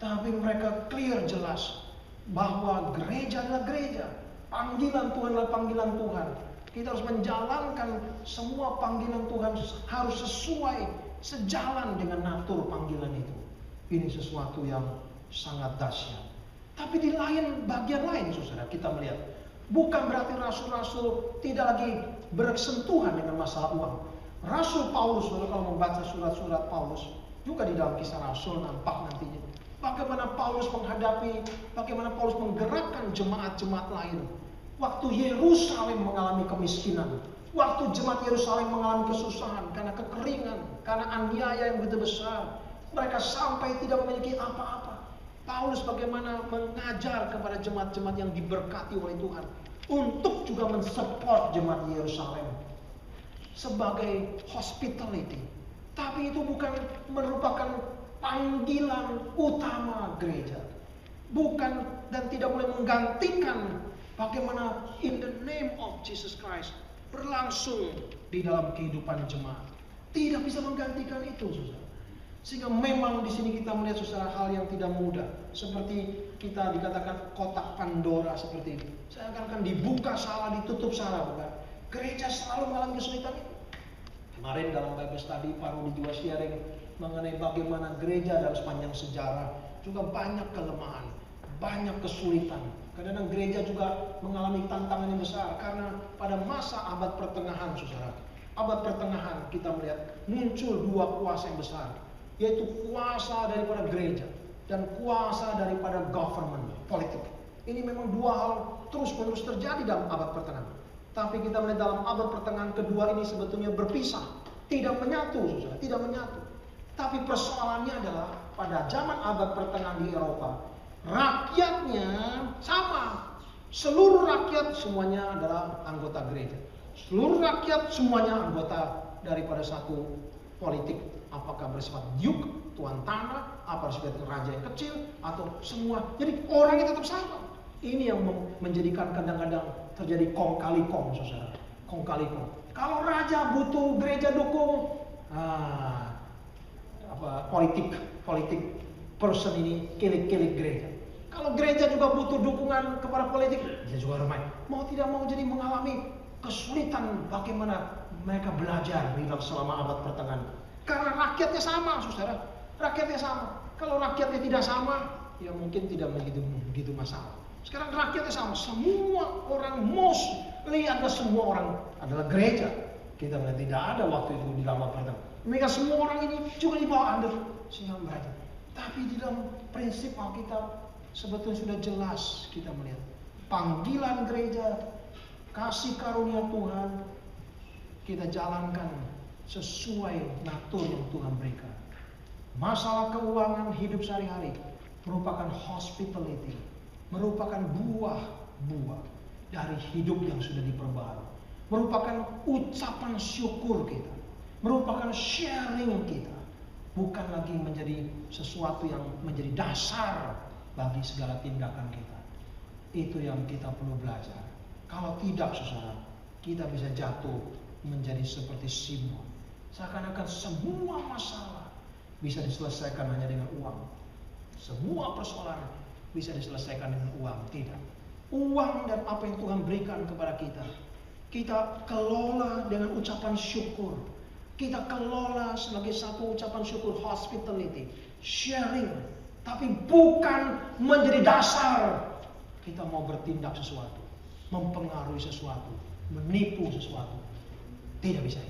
Tapi mereka clear jelas bahwa gereja adalah gereja. Panggilan Tuhan adalah panggilan Tuhan. Kita harus menjalankan semua panggilan Tuhan harus sesuai, sejalan dengan natur panggilan itu. Ini sesuatu yang sangat dahsyat. Tapi di bagian lain, saudara, kita melihat bukan berarti rasul-rasul tidak lagi bersentuhan dengan masalah uang. Rasul Paulus, saudara, kalau membaca surat-surat Paulus, juga di dalam Kisah Rasul nampak nantinya bagaimana Paulus bagaimana Paulus menggerakkan jemaat-jemaat lain. Waktu Yerusalem mengalami kemiskinan, waktu jemaat Yerusalem mengalami kesusahan karena kekeringan, karena aniaya yang begitu besar, mereka sampai tidak memiliki apa-apa. Paulus bagaimana mengajar kepada jemaat-jemaat yang diberkati oleh Tuhan untuk juga mensupport jemaat Yerusalem sebagai hospitality. Tapi itu bukan merupakan panggilan utama gereja. Bukan dan tidak boleh menggantikan bagaimana in the name of Jesus Christ berlangsung di dalam kehidupan jemaat. Tidak bisa menggantikan itu, saudara. Sehingga memang di sini kita melihat, saudara, hal yang tidak mudah. Seperti kita dikatakan kotak Pandora seperti itu. Saya akan dibuka salah, ditutup salah, bukan? Gereja selalu mengalami kesulitan itu. Kemarin dalam Bible Study, Pak Rudi juga sharing mengenai bagaimana gereja dalam sepanjang sejarah juga banyak kelemahan, banyak kesulitan. Kadang-kadang gereja juga mengalami tantangan yang besar karena pada masa abad pertengahan, saudara, abad pertengahan kita melihat muncul dua kuasa yang besar, yaitu kuasa daripada gereja dan kuasa daripada government, politik. Ini memang dua hal terus-menerus terjadi dalam abad pertengahan. Tapi kita melihat dalam abad pertengahan kedua ini sebetulnya berpisah, tidak menyatu, saudara, tidak menyatu. Tapi persoalannya adalah pada zaman abad pertengahan di Eropa, rakyatnya sama. Seluruh rakyat semuanya adalah anggota gereja. Seluruh rakyat semuanya anggota daripada satu politik. Apakah bersifat duke, tuan tanah, apa bersifat raja yang kecil, atau semua. Jadi orang itu tetap sama. Ini yang menjadikan kadang-kadang terjadi kong kali kong, saudara. Kong kali kong. Kalau raja butuh gereja dukung, politik person ini kilik-kilik gereja. Kalau gereja juga butuh dukungan kepada politik, dia juga ramai. Mau tidak mau jadi mengalami kesulitan bagaimana mereka belajar selama abad pertengahan. Karena rakyatnya sama, saudara. Rakyatnya sama. Kalau rakyatnya tidak sama, ya mungkin tidak begitu masalah. Sekarang rakyatnya sama. Semua orang mostly adalah semua orang adalah gereja. Kita melihat tidak ada waktu itu di dalam abad pertengahan. Mereka semua orang ini juga di bawah under singgah beraja. Tapi di dalam prinsip Alkitab sebetulnya sudah jelas kita melihat panggilan gereja, kasih karunia Tuhan kita jalankan sesuai natur yang Tuhan berikan. Masalah keuangan hidup sehari-hari merupakan hospitality, merupakan buah-buah dari hidup yang sudah diperbarui, merupakan ucapan syukur kita, merupakan sharing kita, bukan lagi menjadi sesuatu yang menjadi dasar bagi segala tindakan kita. Itu yang kita perlu belajar. Kalau tidak, saudara, kita bisa jatuh menjadi seperti Simon. Seakan-akan semua masalah bisa diselesaikan hanya dengan uang. Semua persoalan bisa diselesaikan dengan uang. Tidak. Uang dan apa yang Tuhan berikan kepada kita, kita kelola dengan ucapan syukur. Kita kelola sebagai satu ucapan syukur, hospitality, sharing. Tapi bukan menjadi dasar kita mau bertindak sesuatu, mempengaruhi sesuatu, menipu sesuatu. Tidak bisa.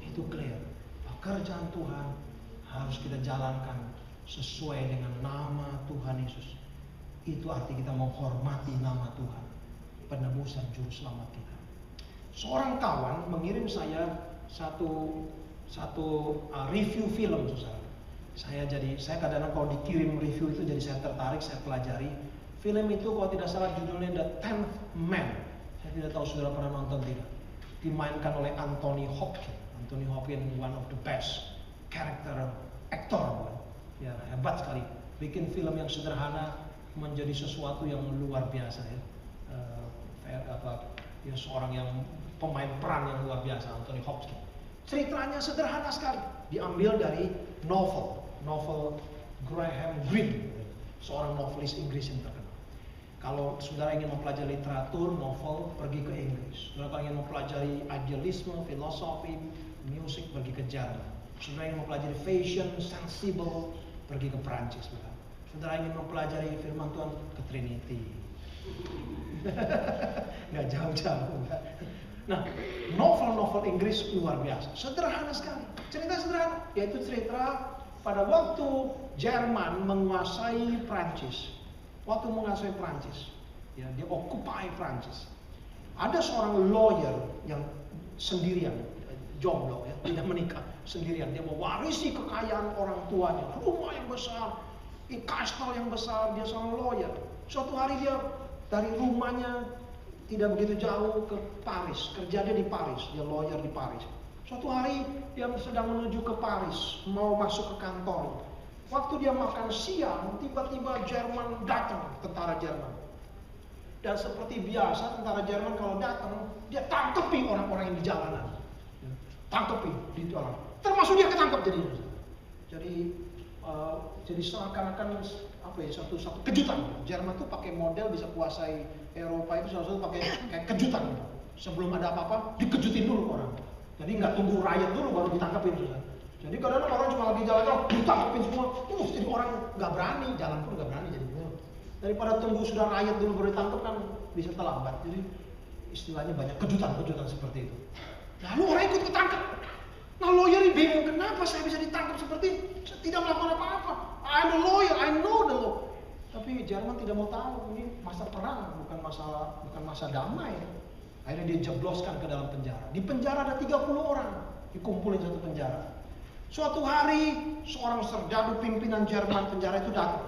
Itu clear. Pekerjaan Tuhan harus kita jalankan sesuai dengan nama Tuhan Yesus. Itu arti kita menghormati nama Tuhan, penebusan juru selamat kita. Seorang kawan mengirim saya satu review film, saudara. Saya kadang-kadang kalau dikirim review itu jadi saya tertarik, saya pelajari. Film itu kalau tidak salah judulnya The 10th Man. Saya tidak tahu saudara pernah nonton tidak. Dimainkan oleh Anthony Hopkins. Anthony Hopkins one of the best character actor, ya hebat sekali. Bikin film yang sederhana menjadi sesuatu yang luar biasa ya. Seorang yang pemain peran yang luar biasa, Anthony Hopkins. Ceritanya sederhana sekali, diambil dari novel Graham Greene, seorang novelis Inggris yang terkenal. Kalau saudara ingin mempelajari literatur, novel, pergi ke Inggris. Saudara ingin mempelajari idealisme, filosofi, musik, pergi ke Jerman. Saudara ingin mempelajari fashion, sensible, pergi ke Perancis. Saudara ingin mempelajari firman Tuhan, ke Trinity. Nggak jauh-jauh. Nah, novel-novel Inggris luar biasa. Sederhana sekali. Cerita sederhana, yaitu cerita pada waktu Jerman menguasai Perancis. Waktu menguasai Perancis, ya, dia occupy Perancis. Ada seorang lawyer yang sendirian, jomblo, ya, tidak menikah, sendirian. Dia mewarisi kekayaan orang tuanya, rumah yang besar, kastel yang besar. Dia seorang lawyer. Suatu hari dia dari rumahnya tidak begitu jauh ke Paris, kerja dia di Paris, dia lawyer di Paris. Suatu hari dia sedang menuju ke Paris, mau masuk ke kantor. Waktu dia makan siang, tiba-tiba Jerman datang, tentara Jerman. Dan seperti biasa, tentara Jerman kalau datang, dia tangkepi orang-orang yang di jalanan. Tangkepi di jalan. Termasuk dia ketangkep jadinya. Jadi seakan-akan satu kejutan. Jerman tuh pakai model bisa kuasai Eropa itu satu pakai kayak kejutan. Sebelum ada apa-apa, dikejutin dulu orang. Jadi nggak tunggu riot dulu baru ditangkepin, susah. Jadi kadang-kadang orang cuma lagi jalan-jalan, ditangkepin semua. Jadi orang nggak berani, jalan pun nggak berani jadi. Daripada tunggu sudah riot dulu baru ditangkap kan bisa terlambat. Jadi istilahnya banyak kejutan-kejutan seperti itu. Lalu orang ikut ketangkep. Nah lawyer ini bingung, kenapa saya bisa ditangkap seperti ini? Saya tidak melakukan apa-apa. I'm a lawyer, I know the law. Tapi Jerman tidak mau tahu, ini masa perang, bukan masa damai. Akhirnya dia jebloskan ke dalam penjara. Di penjara ada 30 orang, dikumpulin satu penjara. Suatu hari seorang serdadu pimpinan Jerman penjara itu datang.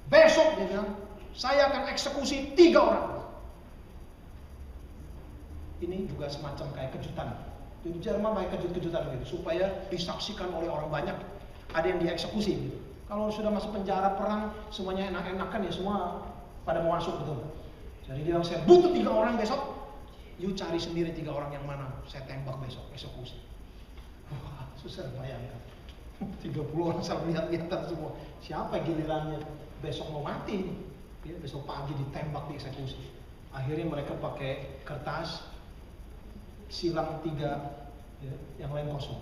Besok dia bilang, saya akan eksekusi 3 orang. Ini juga semacam kayak kejutan. Di Jerman pakai kejut-kejutan gitu, supaya disaksikan oleh orang banyak. Ada yang dieksekusi gitu. Kalau sudah masuk penjara perang, semuanya enak-enakan ya, semua pada mau masuk betul. Jadi dia bilang, saya butuh 3 orang besok. You cari sendiri 3 orang yang mana, saya tembak besok, eksekusi. Wah, susah bayangkan. 30 orang saling lihat-lihatan semua. Siapa gilirannya besok mau mati? Ya, besok pagi ditembak, dieksekusi. Akhirnya mereka pakai kertas, silang 3, ya, yang lain kosong.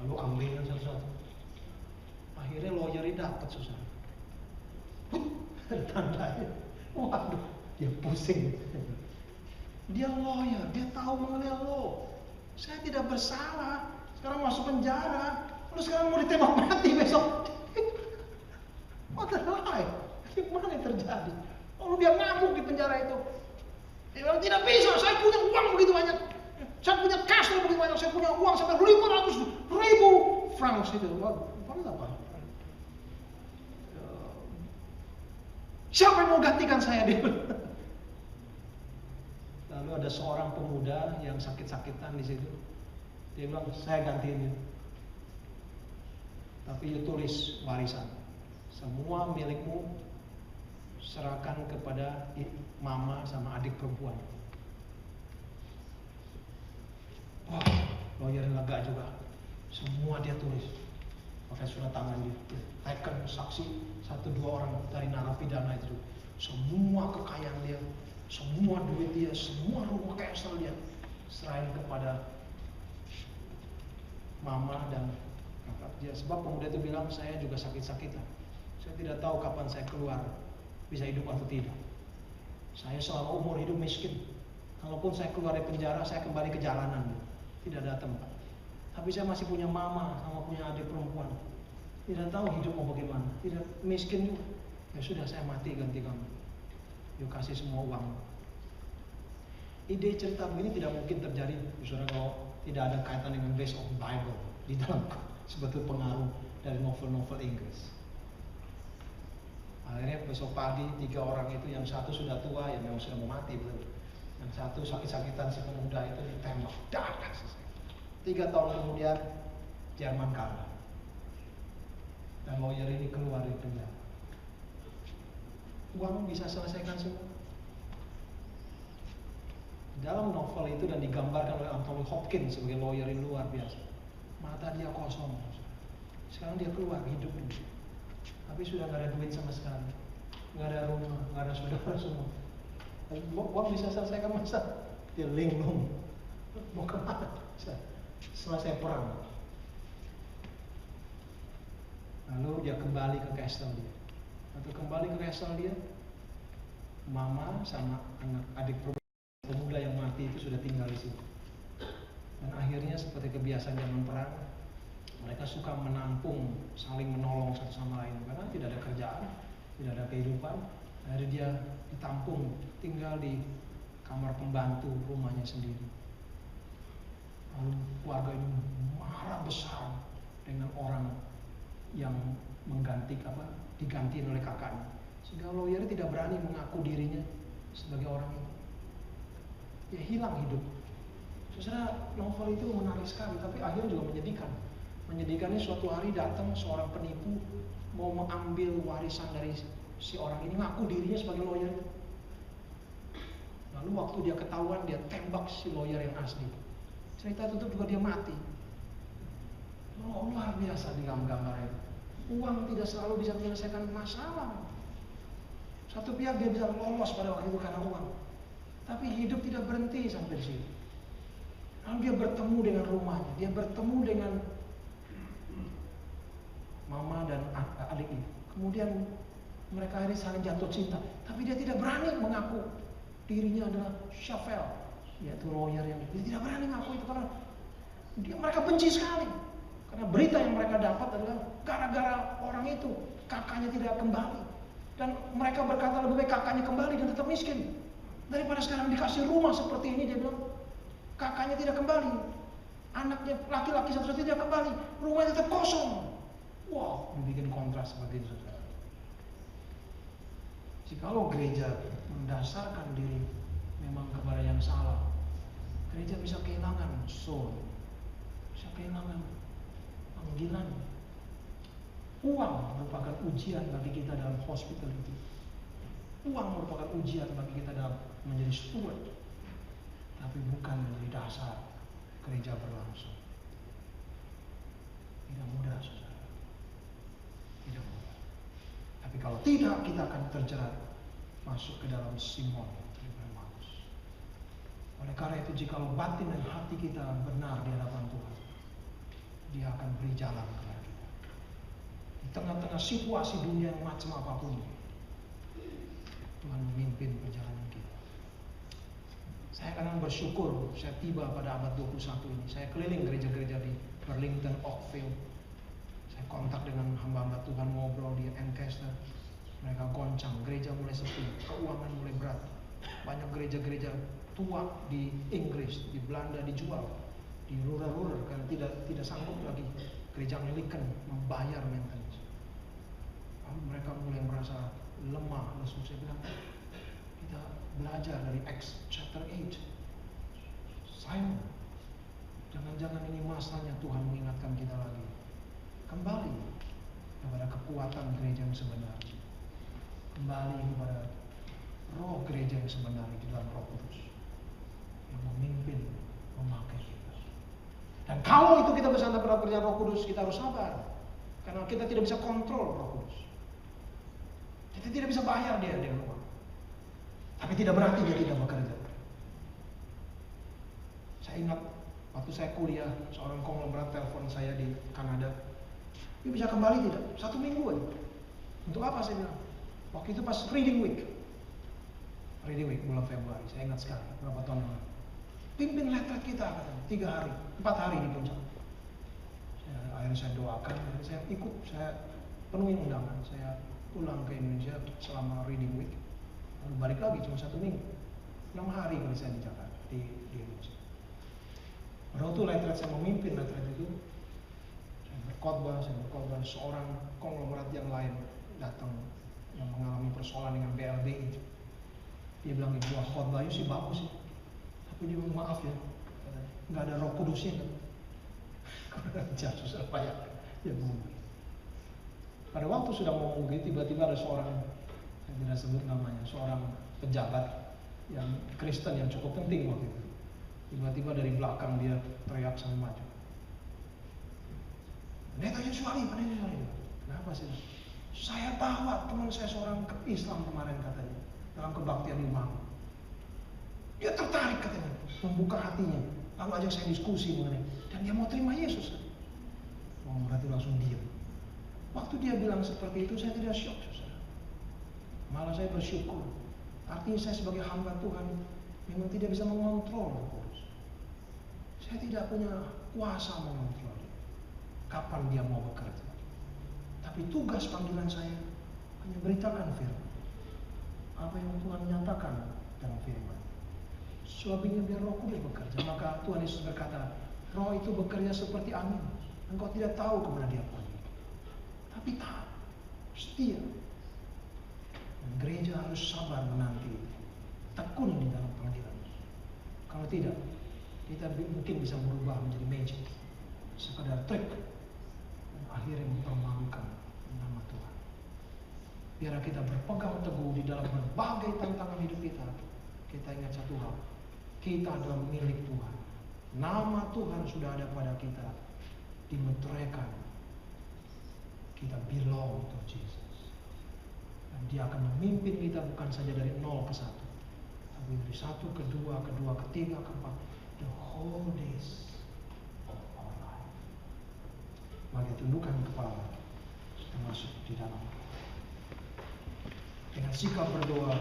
Lalu ambil satu-satu. Akhirnya lawyer ini dapat, susah. Tandanya, waduh, dia pusing. Dia lawyer, dia tahu mengenai law. Saya tidak bersalah, sekarang masuk penjara. Terus sekarang mau ditembak mati besok. What the hell? Gimana yang terjadi? Lalu dia ngamuk di penjara itu. Dia bilang, tidak bisa, saya punya uang begitu banyak. Saya punya kastel begitu banyak, saya punya uang sampai 500.000 francs itu. Francs apa? Siapa yang mau gantikan saya dia? Lalu ada seorang pemuda yang sakit-sakitan di situ. Dia bilang, saya gantiin dia. Tapi you tulis warisan. Semua milikmu serahkan kepada mama sama adik perempuan. Wah, lawyer lega juga. Semua dia tulis. Pakai surat tangan dia. Teken saksi 1-2 orang dari narapidana itu. Semua kekayaan dia, semua duit dia, semua rumah castle dia serahin kepada mama dan kakak dia. Sebab pemuda itu bilang, saya juga sakit-sakitan. Saya tidak tahu kapan saya keluar, bisa hidup atau tidak. Saya selama umur hidup miskin. Kalaupun saya keluar dari penjara, saya kembali ke jalanan. Tidak ada tempat. Tapi saya masih punya mama sama punya adik perempuan. Tidak tahu hidup mau bagaimana. Tidak, miskin juga. Ya sudah, saya mati ganti kamu. Yuk kasih semua uang. Ide cerita begini tidak mungkin terjadi, saudara, kalau tidak ada kaitan dengan base of Bible di dalam sebetulnya pengaruh dari novel-novel Inggris. Akhirnya besok pagi 3 orang itu, yang satu sudah tua, yang memang sudah mau mati betul. Yang satu sakit-sakitan, si pemuda itu ditembak, dadah selesai. 3 tahun kemudian Jerman kalah. Dan lawyer ini keluar dari penjara. Uang bisa selesaikan semua. Dalam novel itu dan digambarkan oleh Anthony Hopkins sebagai lawyer yang luar biasa. Mata dia kosong. Sekarang dia keluar hidup ini. Tapi sudah nggak ada duit sama sekali. Nggak ada rumah, nggak ada saudara semua. Uang bisa selesaikan masalah. Dia linglung. Mau kemana? Selesai perang. Lalu dia kembali ke castle dia. Waktu kembali ke castle dia, mama sama anak adik pemuda yang mati itu sudah tinggal di situ. Dan akhirnya seperti kebiasaan zaman perang, mereka suka menampung, saling menolong satu sama lain karena tidak ada kerjaan, tidak ada kehidupan. Akhirnya dia ditampung, tinggal di kamar pembantu rumahnya sendiri. Lalu keluarga ini marah besar dengan orang yang digantiin oleh kakaknya. Sehingga lawyer tidak berani mengaku dirinya sebagai orang itu. Ya hilang hidup. Saudara, novel itu menarik sekali, tapi akhirnya juga menyedihkan. Menyedihkannya suatu hari datang seorang penipu mau mengambil warisan dari si orang ini, ngaku dirinya sebagai lawyer. Lalu waktu dia ketahuan, dia tembak si lawyer yang asli. Cerita tutup juga dia mati. Oh, luar biasa di gambar itu. Uang tidak selalu bisa menyelesaikan masalah. Satu pihak dia bisa lolos pada waktu itu karena uang. Tapi hidup tidak berhenti sampai di sini. Lalu dia bertemu dengan rumahnya, dia bertemu dengan mama dan adiknya. Kemudian mereka akhirnya saling jatuh cinta. Tapi dia tidak berani mengaku dirinya adalah Shafel, yaitu lawyer yang dia tidak berani mengaku itu karena mereka benci sekali. Karena berita yang mereka dapat adalah gara-gara orang itu kakaknya tidak kembali. Dan mereka berkata lebih baik kakaknya kembali dan tetap miskin daripada sekarang dikasih rumah seperti ini. Dia bilang kakaknya tidak kembali. Anaknya laki-laki satu-satunya kembali, rumahnya tetap kosong. Wow, dibikin kontras seperti itu, saudara. Jikalau gereja mendasarkan diri memang kepada yang salah, gereja bisa kehilangan soul, bisa kehilangan panggilan. Uang merupakan ujian bagi kita dalam hospitality. Uang merupakan ujian bagi kita dalam menjadi steward, tapi bukan menjadi dasar gereja berlangsung. Tidak mudah, saudara. Tidak mudah. Tapi kalau tidak, kita akan terjerat masuk ke dalam Simon Barjemaus. Oleh karena itu, jikalau batin dan hati kita benar di hadapan Tuhan, Dia akan beri jalan kepada kita. Di tengah-tengah situasi dunia yang macam apapun, Tuhan memimpin perjalanan kita. Saya kadang bersyukur, saya tiba pada abad 21 ini. Saya keliling gereja-gereja di Burlington, Oakville. Saya kontak dengan hamba-hamba Tuhan, ngobrol di Ancaster. Mereka goncang, gereja mulai sepi, keuangan mulai berat. Banyak gereja-gereja tua di Inggris, di Belanda dijual, di rural-rural karena tidak sanggup lagi gereja Anglikan membayar maintenance. Mereka mulai merasa lemah, lesu. Saya bilang, kita belajar dari Acts chapter 8. Simon, jangan-jangan ini masanya Tuhan mengingatkan kita lagi. Kembali kepada kekuatan gereja yang sebenarnya. Kembali kepada roh gereja yang sebenarnya di dalam Roh Kudus yang memimpin, memakai kita. Dan kalau itu kita bersandar pada pekerjaan Roh Kudus, kita harus sabar, karena kita tidak bisa kontrol Roh Kudus. Kita tidak bisa bayar dia dengan uang. Tapi tidak berarti dia tidak bekerja. Saya ingat waktu saya kuliah, seorang konglomerat telepon saya di Kanada. Dia bisa kembali tidak? 1 minggu aja. Untuk apa, saya bilang? Waktu itu pas Reading Week bulan Februari, saya ingat sekali, berapa tahun lalu. Pimpin retret kita, katanya, 3 hari, 4 hari di puncak. Akhirnya saya doakan, saya ikut, saya penuhi undangan, saya pulang ke Indonesia selama Reading Week, lalu balik lagi cuma 1 minggu, 6 hari kali saya di Jakarta, di Indonesia. Pada waktu retret saya memimpin retret itu, saya berkhotbah, seorang konglomerat yang lain datang yang mengalami persoalan dengan BLBI. Dia bilang, itu khotbahnya sih bagus sih, tapi dia bilang, maaf ya, nggak ada Roh Kudusnya kan. Susah payah ya Bu. Pada waktu sudah ngomong begitu, tiba-tiba ada seorang, saya tidak sebut namanya, seorang pejabat yang Kristen yang cukup penting waktu itu. Tiba-tiba dari belakang dia teriak sama maju, Pendeta Yuswali. Kenapa sih? Saya bawa teman saya seorang ke Islam kemarin, katanya, dalam kebaktian di Malang. Dia tertarik, katanya, membuka hatinya, lalu ajak saya diskusi mengenai, dan dia mau terima Yesus. Berarti langsung diam. Waktu dia bilang seperti itu, saya tidak syok, saudara. Malah saya bersyukur. Artinya saya sebagai hamba Tuhan memang tidak bisa mengontrol Roh Kudus. Saya tidak punya kuasa mengontrol dia, kapan dia mau bekerja. Tapi tugas panggilan saya hanya beritakan firman, apa yang Tuhan nyatakan dalam firman. Selebihnya biar Roh Kudus bekerja. Maka Tuhan Yesus berkata, Roh itu bekerja seperti angin. Engkau tidak tahu kemana dia pergi, tapi taat, setia. Dan gereja harus sabar menanti, tekun di dalam panggilan. Kalau tidak, kita mungkin bisa berubah menjadi magic, sekadar trik, dan akhirnya mempermalukan nama Tuhan. Biar kita berpegang teguh di dalam berbagai tantangan hidup kita. Kita ingat satu hal, kita adalah milik Tuhan. Nama Tuhan sudah ada pada kita, dimeteraikan. Kita belong to Jesus. Dan dia akan memimpin kita bukan saja dari 0 ke 1, tapi dari 1 ke 2, ke 3, ke 4, the whole days of our life. Mari tundukkan kepala, kita masuk di dalam. Dengan sikap berdoa,